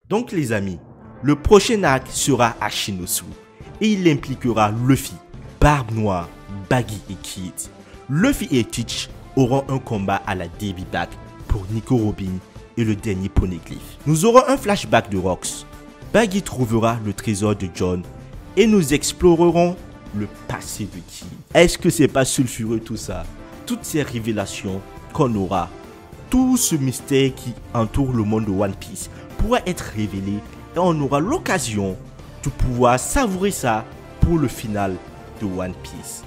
Donc les amis, le prochain arc sera Ashinosu et il impliquera Luffy, Barbe Noire, Baggy et Kid. Luffy et Teach auront un combat à la Davy Back pour Nico Robin et le dernier poneglyphe. Nous aurons un flashback de Rox. Baggy trouvera le trésor de John et nous explorerons le passé de Kid. Est-ce que c'est pas sulfureux tout ça? Toutes ces révélations qu'on aura, tout ce mystère qui entoure le monde de One Piece pourra être révélé et on aura l'occasion de pouvoir savourer ça pour le final de One Piece.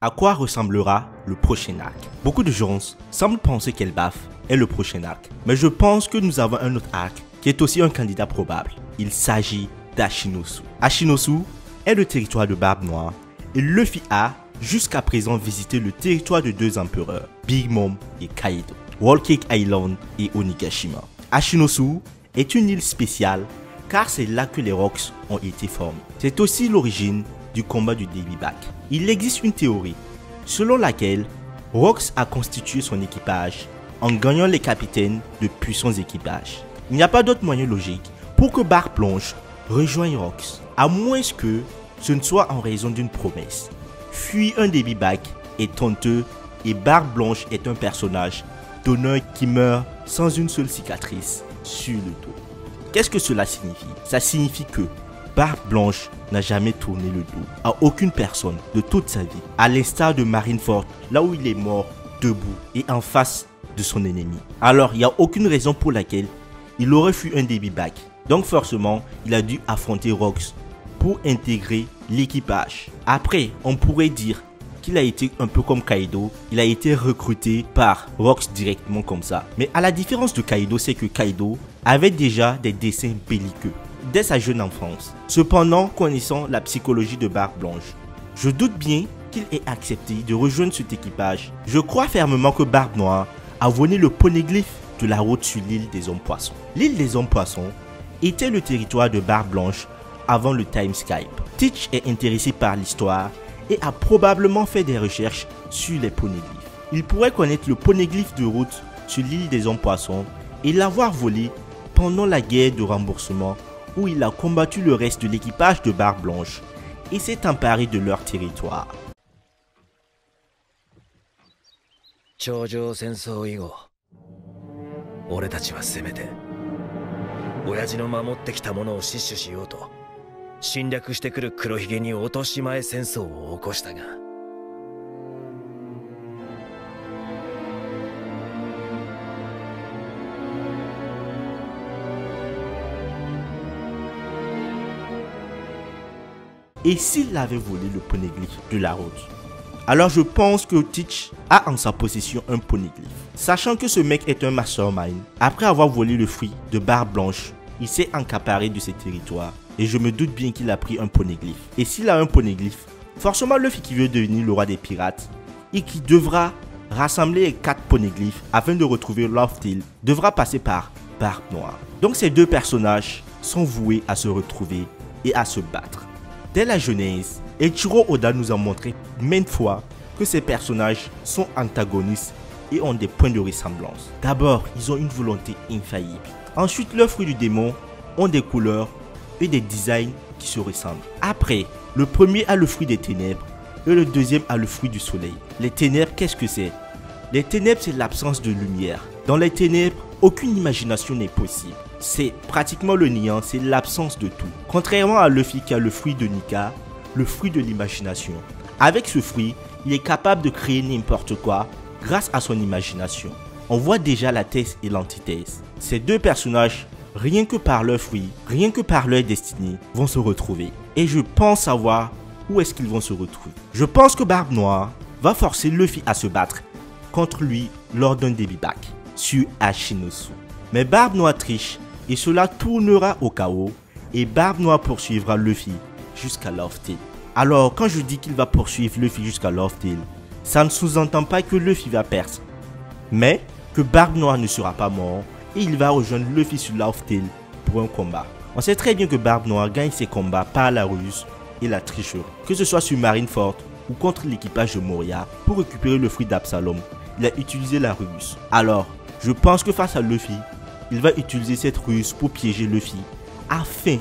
À quoi ressemblera le prochain arc? Beaucoup de gens semblent penser qu'Elbaf est le prochain arc, mais je pense que nous avons un autre arc qui est aussi un candidat probable. Il s'agit d'Ashinosu. Ashinosu est le territoire de Barbe Noire et Luffy a jusqu'à présent visité le territoire de deux empereurs, Big Mom et Kaido, Whole Cake Island et Onigashima. Ashinosu est une île spéciale car c'est là que les Rocks ont été formés. C'est aussi l'origine du combat du Davy Back. Il existe une théorie selon laquelle Rox a constitué son équipage en gagnant les capitaines de puissants équipages. Il n'y a pas d'autre moyen logique pour que Barbe Blanche rejoigne Rox, à moins que ce ne soit en raison d'une promesse. Fuir un Davy Back est honteux et Barbe Blanche est un personnage d'honneur qui meurt sans une seule cicatrice sur le dos. Qu'est-ce que cela signifie? Ça signifie que Barbe Blanche n'a jamais tourné le dos à aucune personne de toute sa vie, à l'instar de Marineford, là où il est mort debout et en face de son ennemi. Alors il n'y a aucune raison pour laquelle il aurait fui un Davy Back. Donc forcément, il a dû affronter Rox pour intégrer l'équipage. Après, on pourrait dire qu'il a été un peu comme Kaido, il a été recruté par Rox directement comme ça. Mais à la différence de Kaido, c'est que Kaido avait déjà des dessins belliqueux dès sa jeune enfance. Cependant, connaissant la psychologie de Barbe Blanche, je doute bien qu'il ait accepté de rejoindre cet équipage. Je crois fermement que Barbe Noire a volé le poneglyphe de la route sur l'île des Hommes Poissons. L'île des Hommes Poissons était le territoire de Barbe Blanche avant le time Skype. Teach est intéressé par l'histoire et a probablement fait des recherches sur les poneglyphes. Il pourrait connaître le poneglyphe de route sur l'île des Hommes Poissons et l'avoir volé pendant la guerre de remboursement où il a combattu le reste de l'équipage de Barbe Blanche et s'est emparé de leur territoire. Et s'il avait volé le poneglyphe de la route? Alors je pense que Teach a en sa possession un poneglyphe. Sachant que ce mec est un mastermind, après avoir volé le fruit de Barbe Blanche, il s'est accaparé de ses territoires. Et je me doute bien qu'il a pris un poneglyphe. Et s'il a un poneglyphe, forcément Luffy qui veut devenir le roi des pirates et qui devra rassembler les 4 poneglyphes afin de retrouver Laugh Tale devra passer par Barbe Noire. Donc ces deux personnages sont voués à se retrouver et à se battre. Dès la Genèse, Eiichiro Oda nous a montré maintes fois que ces personnages sont antagonistes et ont des points de ressemblance. D'abord, ils ont une volonté infaillible. Ensuite, leurs fruits du démon ont des couleurs et des designs qui se ressemblent. Après, le premier a le fruit des ténèbres et le deuxième a le fruit du soleil. Les ténèbres, qu'est-ce que c'est? Les ténèbres, c'est l'absence de lumière. Dans les ténèbres, aucune imagination n'est possible. C'est pratiquement le néant, c'est l'absence de tout. Contrairement à Luffy qui a le fruit de Nika, le fruit de l'imagination. Avec ce fruit, il est capable de créer n'importe quoi grâce à son imagination. On voit déjà la thèse et l'antithèse. Ces deux personnages, rien que par leur fruit, rien que par leur destinée, vont se retrouver. Et je pense savoir où est-ce qu'ils vont se retrouver. Je pense que Barbe Noire va forcer Luffy à se battre contre lui lors d'un début back sur Hachinosu. Mais Barbe Noire triche et cela tournera au chaos et Barbe Noire poursuivra Luffy jusqu'à Laugh Tale. Alors quand je dis qu'il va poursuivre Luffy jusqu'à Laugh Tale, ça ne sous-entend pas que Luffy va perdre, mais que Barbe Noire ne sera pas mort et il va rejoindre Luffy sur Laugh Tale pour un combat. On sait très bien que Barbe Noire gagne ses combats par la ruse et la tricherie, que ce soit sur Marineford ou contre l'équipage de Moria pour récupérer le fruit d'Absalom. Il a utilisé la ruse. Alors, je pense que face à Luffy, il va utiliser cette ruse pour piéger Luffy afin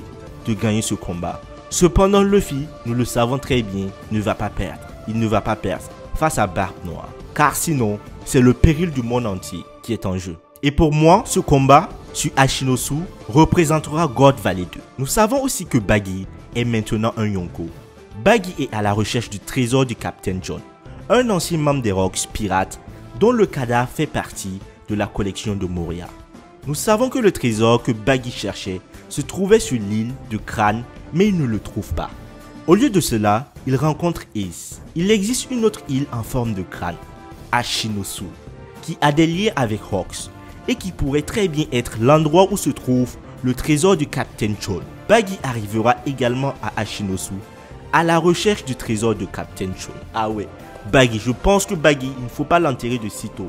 de gagner ce combat. Cependant, Luffy, nous le savons très bien, ne va pas perdre. Il ne va pas perdre face à Barbe Noire. Car sinon, c'est le péril du monde entier qui est en jeu. Et pour moi, ce combat sur Hachinosu représentera God Valley 2. Nous savons aussi que Baggy est maintenant un Yonko. Baggy est à la recherche du trésor du Captain John, un ancien membre des Rocks pirates dont le cadavre fait partie de la collection de Moria. Nous savons que le trésor que Baggy cherchait se trouvait sur l'île de Crâne, mais il ne le trouve pas. Au lieu de cela, il rencontre Ace. Il existe une autre île en forme de crâne, Hachinosu, qui a des liens avec Rocks et qui pourrait très bien être l'endroit où se trouve le trésor du Captain John. Baggy arrivera également à Hachinosu à la recherche du trésor de Captain John. Ah ouais, Baggy, je pense que Baggy, il ne faut pas l'enterrer de sitôt.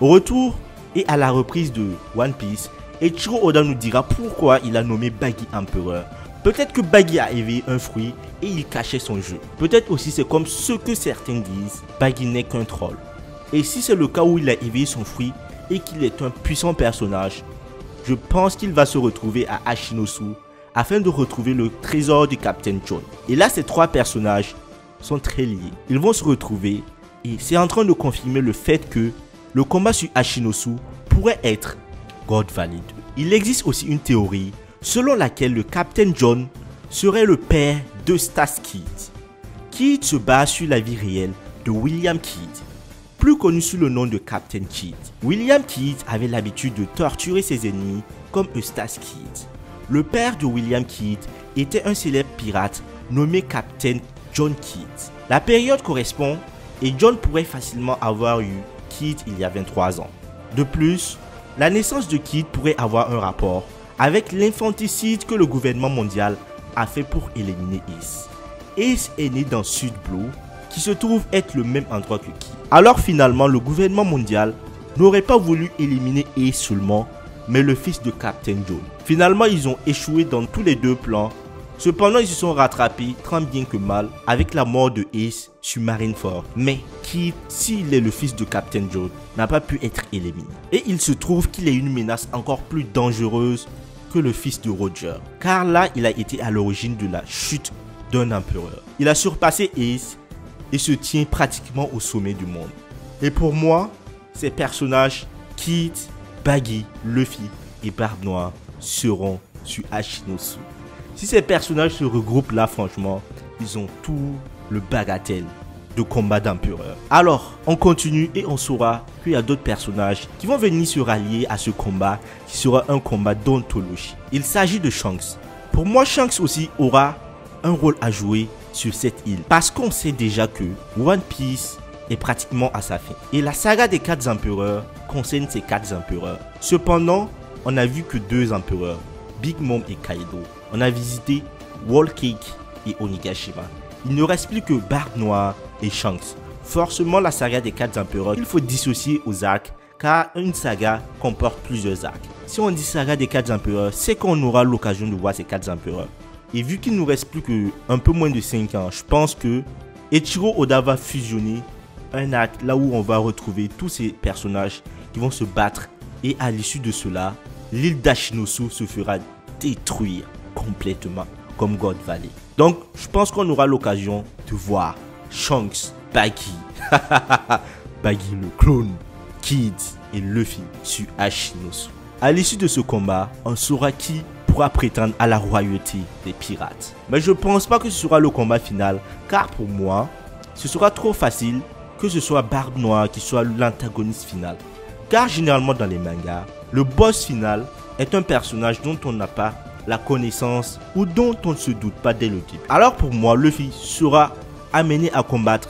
Au retour et à la reprise de One Piece, Eiichiro Oda nous dira pourquoi il a nommé Baggy empereur. Peut-être que Baggy a éveillé un fruit et il cachait son jeu. Peut-être aussi c'est comme ce que certains disent, Baggy n'est qu'un troll. Et si c'est le cas où il a éveillé son fruit et qu'il est un puissant personnage, je pense qu'il va se retrouver à Hachinosu afin de retrouver le trésor du Captain John. Et là, ces trois personnages sont très liés. Ils vont se retrouver et c'est en train de confirmer le fait que le combat sur Hachinosu pourrait être God Valley 2. Il existe aussi une théorie selon laquelle le Captain John serait le père de Stas Kid. Kid se base sur la vie réelle de William Kidd, plus connu sous le nom de Captain Kidd. William Kidd avait l'habitude de torturer ses ennemis comme Stas Kid. Le père de William Kidd était un célèbre pirate nommé Captain John Kidd. La période correspond et John pourrait facilement avoir eu Kidd il y a 23 ans. De plus, la naissance de Kidd pourrait avoir un rapport avec l'infanticide que le gouvernement mondial a fait pour éliminer Ace. Ace est né dans Sud Blue, qui se trouve être le même endroit que Kidd. Alors finalement, le gouvernement mondial n'aurait pas voulu éliminer Ace seulement, mais le fils de Captain John. Finalement, ils ont échoué dans tous les deux plans. Cependant, ils se sont rattrapés tant bien que mal avec la mort de Ace sur Marineford. Mais Kidd, s'il est le fils de Captain John, n'a pas pu être éliminé. Et il se trouve qu'il est une menace encore plus dangereuse que le fils de Roger. Car là, il a été à l'origine de la chute d'un empereur. Il a surpassé Ace et se tient pratiquement au sommet du monde. Et pour moi, ces personnages, Kidd, Baggy, Luffy et Barbe Noire, seront sur Hachinosu. Si ces personnages se regroupent là, franchement, ils ont tout le bagatelle de combat d'empereur. Alors, on continue et on saura qu'il y a d'autres personnages qui vont venir se rallier à ce combat qui sera un combat d'anthologie. Il s'agit de Shanks. Pour moi, Shanks aussi aura un rôle à jouer sur cette île parce qu'on sait déjà que One Piece est pratiquement à sa fin. Et la saga des 4 empereurs concerne ces 4 empereurs. Cependant, on n'a vu que 2 empereurs, Big Mom et Kaido. On a visité Whole Cake et Onigashima. Il ne reste plus que Barbe Noire et Shanks. Forcément, la saga des 4 empereurs, il faut dissocier aux arcs car une saga comporte plusieurs arcs. Si on dit saga des 4 empereurs, c'est qu'on aura l'occasion de voir ces 4 empereurs. Et vu qu'il nous reste plus que un peu moins de 5 ans, je pense que Eiichiro Oda va fusionner un arc là où on va retrouver tous ces personnages qui vont se battre. Et à l'issue de cela, l'île d'Hachinosu se fera détruire complètement. comme God Valley. Donc, je pense qu'on aura l'occasion de voir Shanks, Baggy, Baggy le clone, Kid et Luffy sur Hachinosu. À l'issue de ce combat, on saura qui pourra prétendre à la royauté des pirates. Mais je pense pas que ce sera le combat final, car pour moi, ce sera trop facile que ce soit Barbe Noire qui soit l'antagoniste final. Car généralement dans les mangas, le boss final est un personnage dont on n'a pas la connaissance ou dont on ne se doute pas dès le début. Alors pour moi, Luffy sera amené à combattre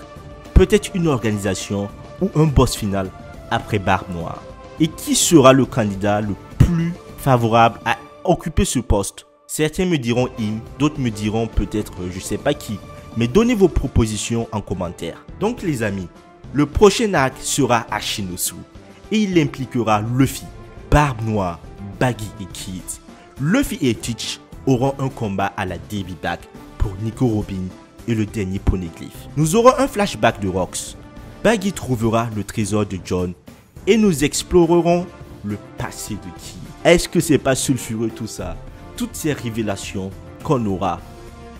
peut-être une organisation ou un boss final après Barbe Noire. Et qui sera le candidat le plus favorable à occuper ce poste? Certains me diront Im, d'autres me diront peut-être je sais pas qui. Mais donnez vos propositions en commentaire. Donc les amis, le prochain arc sera Hachinosu. Et il impliquera Luffy, Barbe Noire, Baggy et Kid. Luffy et Teach auront un combat à la Davy Back pour Nico Robin et le dernier Poneglyph. Nous aurons un flashback de Rox. Baggy trouvera le trésor de John et nous explorerons le passé de Kid. Est-ce que c'est pas sulfureux tout ça? Toutes ces révélations qu'on aura,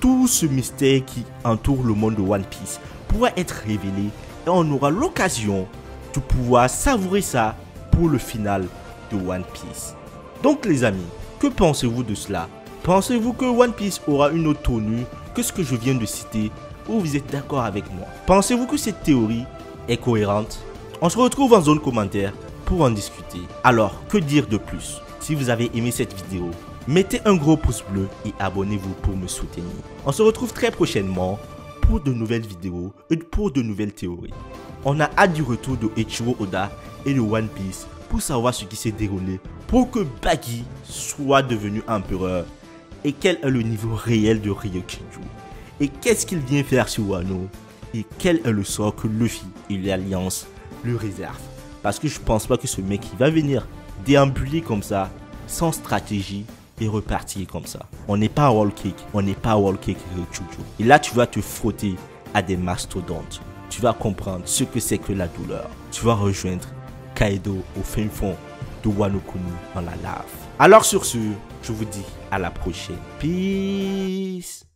tout ce mystère qui entoure le monde de One Piece pourra être révélé et on aura l'occasion de pouvoir savourer ça pour le final de One Piece. Donc les amis, que pensez-vous de cela? Pensez-vous que One Piece aura une autre tenue que ce que je viens de citer ou vous êtes d'accord avec moi? Pensez-vous que cette théorie est cohérente? On se retrouve en zone commentaire pour en discuter. Alors, que dire de plus? Si vous avez aimé cette vidéo, mettez un gros pouce bleu et abonnez-vous pour me soutenir. On se retrouve très prochainement pour de nouvelles vidéos et pour de nouvelles théories. On a hâte du retour de Eiichiro Oda et de One Piece pour savoir ce qui s'est déroulé pour que Baggy soit devenu empereur et quel est le niveau réel de Ryokiju et qu'est-ce qu'il vient faire sur Wano et quel est le sort que Luffy et l'Alliance lui réservent. Parce que je pense pas que ce mec il va venir déambuler comme ça sans stratégie et repartir comme ça. On n'est pas à Whole Cake, on n'est pas à Whole Cake Ryokiju. Et là tu vas te frotter à des mastodontes. Tu vas comprendre ce que c'est que la douleur. Tu vas rejoindre Kaido au fin fond de Wano Kuni dans la lave. Alors sur ce, je vous dis à la prochaine. Peace.